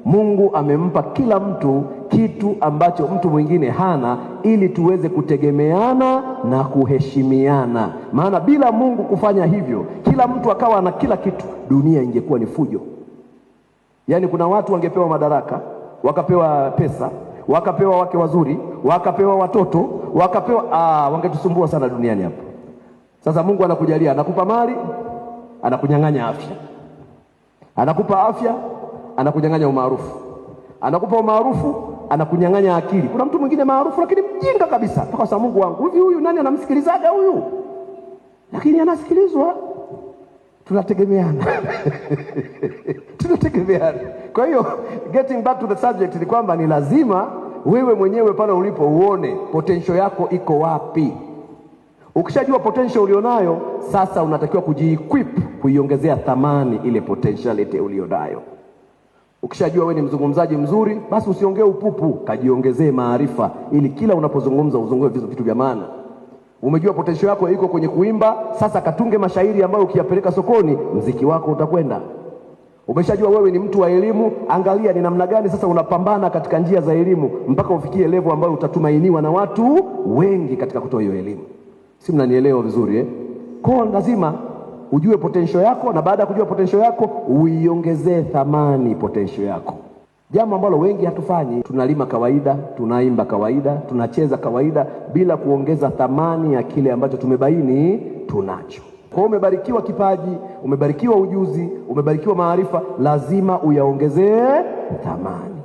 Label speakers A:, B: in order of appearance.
A: Mungu amempa kila mtu kitu ambacho mtu mwingine hana, ili tuweze kutegemeana na kuheshimiana. Maana bila Mungu kufanya hivyo, kila mtu akawa na kila kitu, dunia ingekuwa ni fujo. Yaani kuna watu wangepewa madaraka, wakapewa pesa, wakapewa wake wazuri, wakapewa watoto, wakapewa wangetusumbua sana duniani hapa. Sasa Mungu anakujalia, anakupa mali, anakunyang'anya afya. Anakupa afya, anakunyang'anya umaarufu. Anakupa umaarufu, anakunyang'anya akili. Kuna mtu mwingine maarufu lakini mjinga kabisa. Kwa sababu Mungu wangu, hivi huyu nani anamsikilizaga huyu? Lakini anasikilizwa. Tunategemeana. Tunategemeana. Kwa hiyo getting back to the subject ni kwamba ni lazima wewe mwenyewe pale ulipo uone potential yako iko wapi. Ukishajua potential ulionayo, sasa unatakiwa kujiequip, kuiongezea thamani ile potentiality ulionayo. Ukishajua wewe ni mzungumzaji mzuri, basi usiongee upupu, kajiongezee maarifa, ili kila unapozungumza uzungumze vitu vya maana. Umejua potential yako iko kwenye kuimba, sasa katunge mashairi ambayo ukiyapeleka sokoni muziki wako utakwenda. Umeshajua wewe ni mtu wa elimu, angalia ni namna gani sasa unapambana katika njia za elimu mpaka ufikie level ambayo utatumainiwa na watu wengi katika kutoa hiyo elimu. Si mnanielewa vizuri Kwa lazima ujue potential yako, na baada ya kujua potential yako uiongezee thamani potential yako. Jambo ambalo wengi hatufanyi, tunalima kawaida, tunaimba kawaida, tunacheza kawaida bila kuongeza thamani ya kile ambacho tumebaini tunacho. Kwa umebarikiwa kipaji, umebarikiwa ujuzi, umebarikiwa maarifa, lazima uyaongezee thamani.